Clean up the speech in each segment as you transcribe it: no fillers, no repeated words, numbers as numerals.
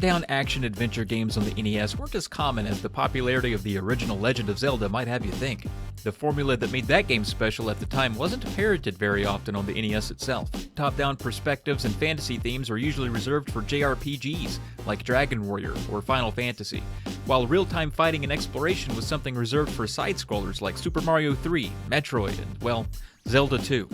top-down action-adventure games on the NES weren't as common as the popularity of the original Legend of Zelda might have you think. The formula that made that game special at the time wasn't parroted very often on the NES itself. Top-down perspectives and fantasy themes were usually reserved for JRPGs, like Dragon Warrior or Final Fantasy, while real-time fighting and exploration was something reserved for side-scrollers like Super Mario 3, Metroid, and, well, Zelda 2.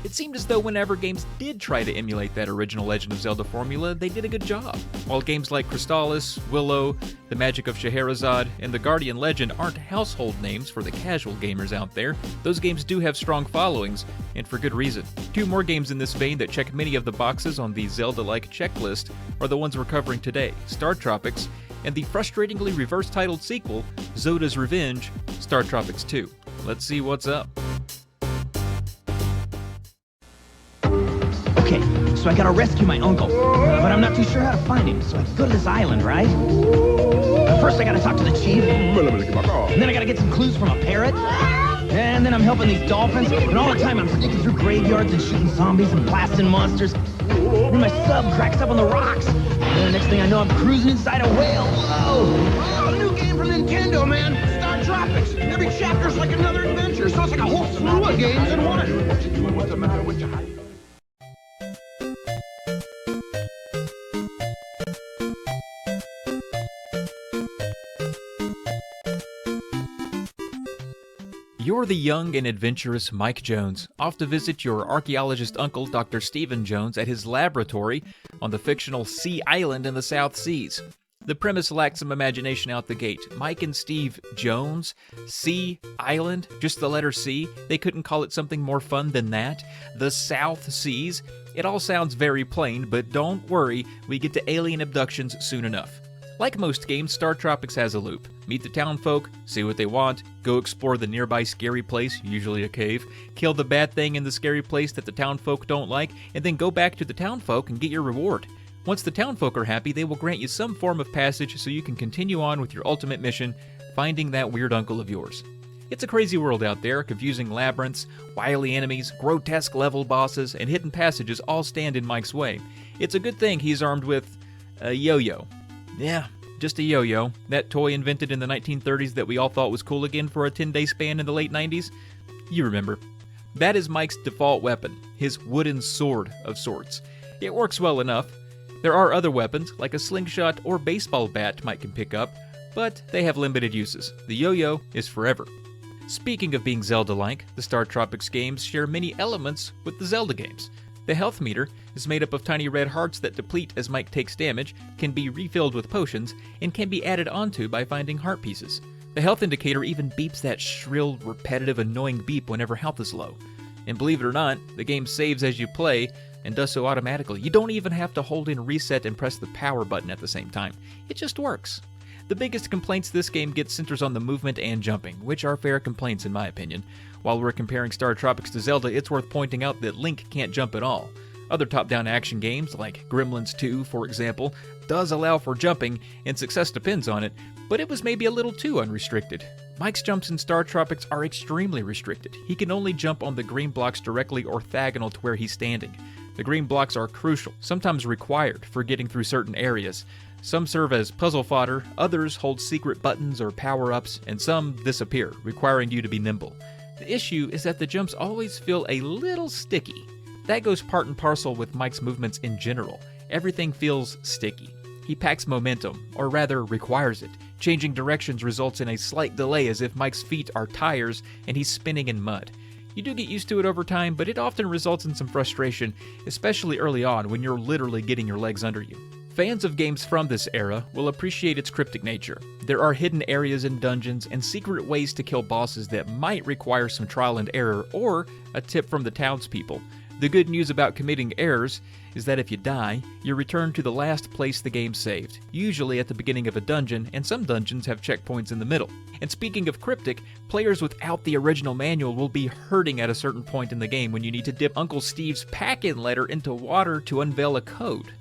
It seemed as though whenever games did try to emulate that original Legend of Zelda formula, they did a good job. While games like Crystallis, Willow, The Magic of Scheherazade, and The Guardian Legend aren't household names for the casual gamers out there, those games do have strong followings, and for good reason. Two more games in this vein that check many of the boxes on the Zelda-like checklist are the ones we're covering today, StarTropics, and the frustratingly reverse-titled sequel, Zodas Revenge, StarTropics 2. Let's see what's up. Okay, so I gotta rescue my uncle, but I'm not too sure how to find him, so I go to this island, right? First I gotta talk to the chief, and then I gotta get some clues from a parrot, and then I'm helping these dolphins, and all the time I'm sneaking through graveyards and shooting zombies and blasting monsters. Then my sub cracks up on the rocks, and the next thing I know I'm cruising inside a whale. Whoa! Oh, new game from Nintendo, man! StarTropics! Every chapter's like another adventure, so it's like a whole slew of games in one. What's the matter with you? You're the young and adventurous Mike Jones, off to visit your archaeologist uncle Dr. Stephen Jones at his laboratory on the fictional Sea Island in the South Seas. The premise lacks some imagination out the gate. Mike and Steve Jones? Sea Island? Just the letter C? They couldn't call it something more fun than that? The South Seas? It all sounds very plain, but don't worry, we get to alien abductions soon enough. Like most games, StarTropics has a loop. Meet the townfolk, see what they want, go explore the nearby scary place, usually a cave, kill the bad thing in the scary place that the townfolk don't like, and then go back to the townfolk and get your reward. Once the townfolk are happy, they will grant you some form of passage so you can continue on with your ultimate mission, finding that weird uncle of yours. It's a crazy world out there, confusing labyrinths, wily enemies, grotesque level bosses, and hidden passages all stand in Mike's way. It's a good thing he's armed with a yo-yo. Yeah, just a yo-yo, that toy invented in the 1930s that we all thought was cool again for a 10-day span in the late 90s. You remember. That is Mike's default weapon, his wooden sword of sorts. It works well enough. There are other weapons, like a slingshot or baseball bat Mike can pick up, but they have limited uses. The yo-yo is forever. Speaking of being Zelda-like, the StarTropics games share many elements with the Zelda games. The health meter is made up of tiny red hearts that deplete as Mike takes damage, can be refilled with potions, and can be added onto by finding heart pieces. The health indicator even beeps that shrill, repetitive, annoying beep whenever health is low. And believe it or not, the game saves as you play, and does so automatically. You don't even have to hold in reset and press the power button at the same time. It just works. The biggest complaints this game gets centers on the movement and jumping, which are fair complaints in my opinion. While we're comparing StarTropics to Zelda, it's worth pointing out that Link can't jump at all. Other top-down action games, like Gremlins 2, for example, does allow for jumping, and success depends on it, but it was maybe a little too unrestricted. Mike's jumps in StarTropics are extremely restricted. He can only jump on the green blocks directly orthogonal to where he's standing. The green blocks are crucial, sometimes required, for getting through certain areas. Some serve as puzzle fodder, others hold secret buttons or power-ups, and some disappear, requiring you to be nimble. The issue is that the jumps always feel a little sticky. That goes part and parcel with Mike's movements in general. Everything feels sticky. He packs momentum, or rather requires it. Changing directions results in a slight delay as if Mike's feet are tires and he's spinning in mud. You do get used to it over time, but it often results in some frustration, especially early on when you're literally getting your legs under you. Fans of games from this era will appreciate its cryptic nature. There are hidden areas and dungeons and secret ways to kill bosses that might require some trial and error or a tip from the townspeople. The good news about committing errors is that if you die, you're returned to the last place the game saved, usually at the beginning of a dungeon, and some dungeons have checkpoints in the middle. And speaking of cryptic, players without the original manual will be hurting at a certain point in the game when you need to dip Uncle Steve's pack-in letter into water to unveil a code.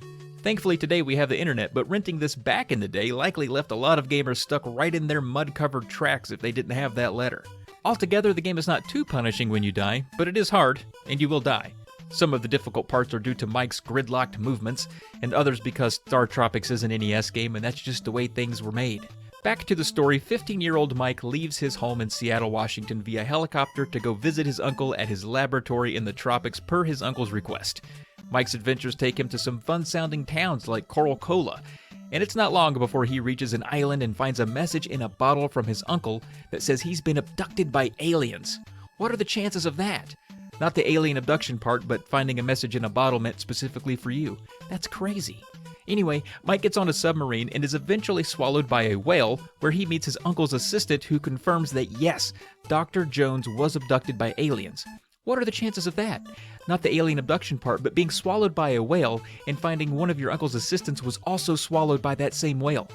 Thankfully today we have the internet, but renting this back in the day likely left a lot of gamers stuck right in their mud-covered tracks if they didn't have that letter. Altogether, the game is not too punishing when you die, but it is hard, and you will die. Some of the difficult parts are due to Mike's gridlocked movements, and others because StarTropics is an NES game and that's just the way things were made. Back to the story, 15-year-old Mike leaves his home in Seattle, Washington via helicopter to go visit his uncle at his laboratory in the tropics per his uncle's request. Mike's adventures take him to some fun-sounding towns like Coral Cola, and it's not long before he reaches an island and finds a message in a bottle from his uncle that says he's been abducted by aliens. What are the chances of that? Not the alien abduction part, but finding a message in a bottle meant specifically for you. That's crazy. Anyway, Mike gets on a submarine and is eventually swallowed by a whale, where he meets his uncle's assistant who confirms that yes, Dr. Jones was abducted by aliens. What are the chances of that? Not the alien abduction part, but being swallowed by a whale and finding one of your uncle's assistants was also swallowed by that same whale.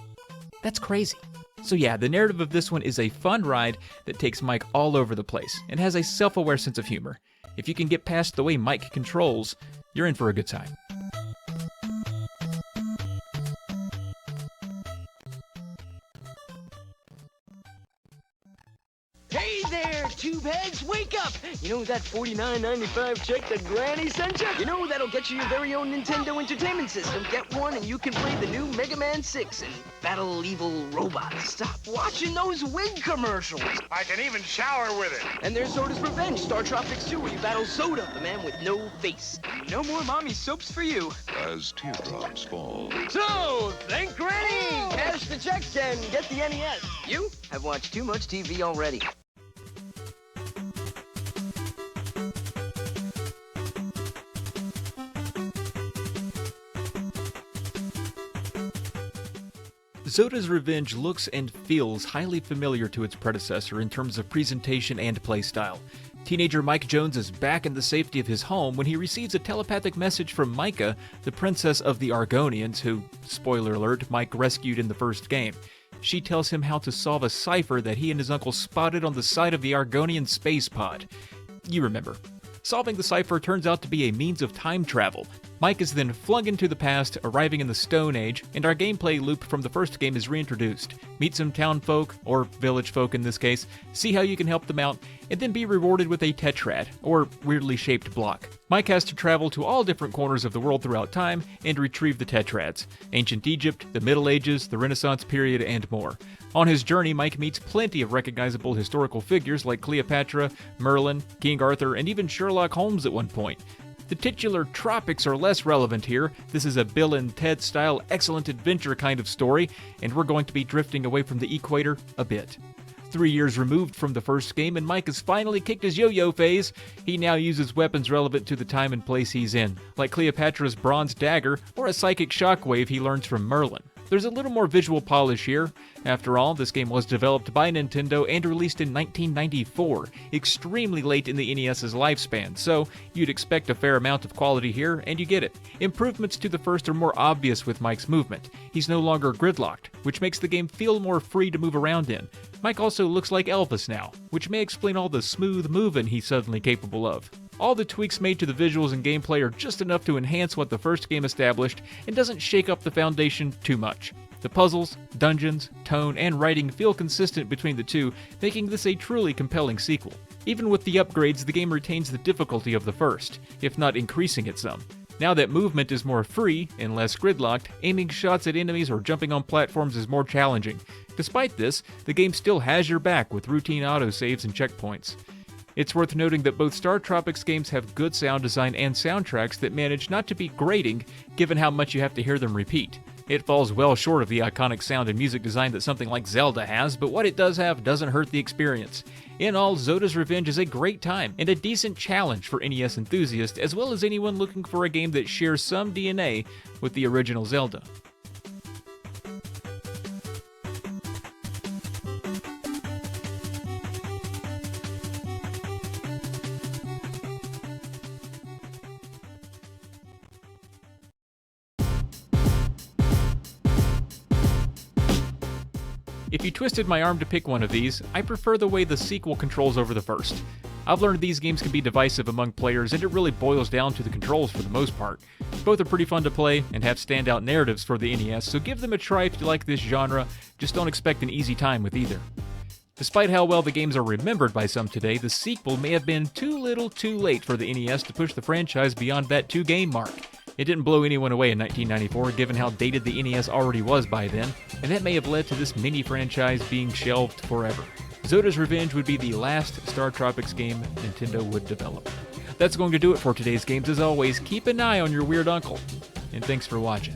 That's crazy. So yeah, the narrative of this one is a fun ride that takes Mike all over the place and has a self-aware sense of humor. If you can get past the way Mike controls, you're in for a good time. Hey there, tubeheads, wake up! You know that $49.95 check that Granny sent you? You know that'll get you your very own Nintendo Entertainment System. Get one and you can play the new Mega Man 6 and battle evil robots. Stop watching those wig commercials. I can even shower with it. And there's Zodas Revenge, StarTropics 2, where you battle Zoda, the man with no face. No more mommy soaps for you. As teardrops fall. So, thank Granny! Cash the checks and get the NES. You have watched too much TV already. Zodas Revenge looks and feels highly familiar to its predecessor in terms of presentation and playstyle. Teenager Mike Jones is back in the safety of his home when he receives a telepathic message from Micah, the princess of the Argonians, who, spoiler alert, Mike rescued in the first game. She tells him how to solve a cipher that he and his uncle spotted on the side of the Argonian space pod. You remember. Solving the cipher turns out to be a means of time travel. Mike is then flung into the past, arriving in the Stone Age, and our gameplay loop from the first game is reintroduced. Meet some town folk, or village folk in this case, see how you can help them out, and then be rewarded with a tetrad, or weirdly shaped block. Mike has to travel to all different corners of the world throughout time and retrieve the tetrads. Ancient Egypt, the Middle Ages, the Renaissance period, and more. On his journey, Mike meets plenty of recognizable historical figures like Cleopatra, Merlin, King Arthur, and even Sherlock Holmes at one point. The titular tropics are less relevant here. This is a Bill and Ted style excellent adventure kind of story, and we're going to be drifting away from the equator a bit. 3 years removed from the first game, and Mike has finally kicked his yo-yo phase. He now uses weapons relevant to the time and place he's in, like Cleopatra's bronze dagger or a psychic shockwave he learns from Merlin. There's a little more visual polish here. After all, this game was developed by Nintendo and released in 1994, extremely late in the NES's lifespan, so you'd expect a fair amount of quality here, and you get it. Improvements to the first are more obvious with Mike's movement. He's no longer gridlocked, which makes the game feel more free to move around in. Mike also looks like Elvis now, which may explain all the smooth moving he's suddenly capable of. All the tweaks made to the visuals and gameplay are just enough to enhance what the first game established and doesn't shake up the foundation too much. The puzzles, dungeons, tone, and writing feel consistent between the two, making this a truly compelling sequel. Even with the upgrades, the game retains the difficulty of the first, if not increasing it some. Now that movement is more free and less gridlocked, aiming shots at enemies or jumping on platforms is more challenging. Despite this, the game still has your back with routine autosaves and checkpoints. It's worth noting that both StarTropics games have good sound design and soundtracks that manage not to be grating, given how much you have to hear them repeat. It falls well short of the iconic sound and music design that something like Zelda has, but what it does have doesn't hurt the experience. In all, Zodas Revenge is a great time and a decent challenge for NES enthusiasts, as well as anyone looking for a game that shares some DNA with the original Zelda. If you twisted my arm to pick one of these, I prefer the way the sequel controls over the first. I've learned these games can be divisive among players, and it really boils down to the controls for the most part. Both are pretty fun to play and have standout narratives for the NES, so give them a try if you like this genre, just don't expect an easy time with either. Despite how well the games are remembered by some today, the sequel may have been too little too late for the NES to push the franchise beyond that 2-game mark. It didn't blow anyone away in 1994, given how dated the NES already was by then, and that may have led to this mini-franchise being shelved forever. Zodas Revenge would be the last StarTropics game Nintendo would develop. That's going to do it for today's games. As always, keep an eye on your weird uncle, and thanks for watching.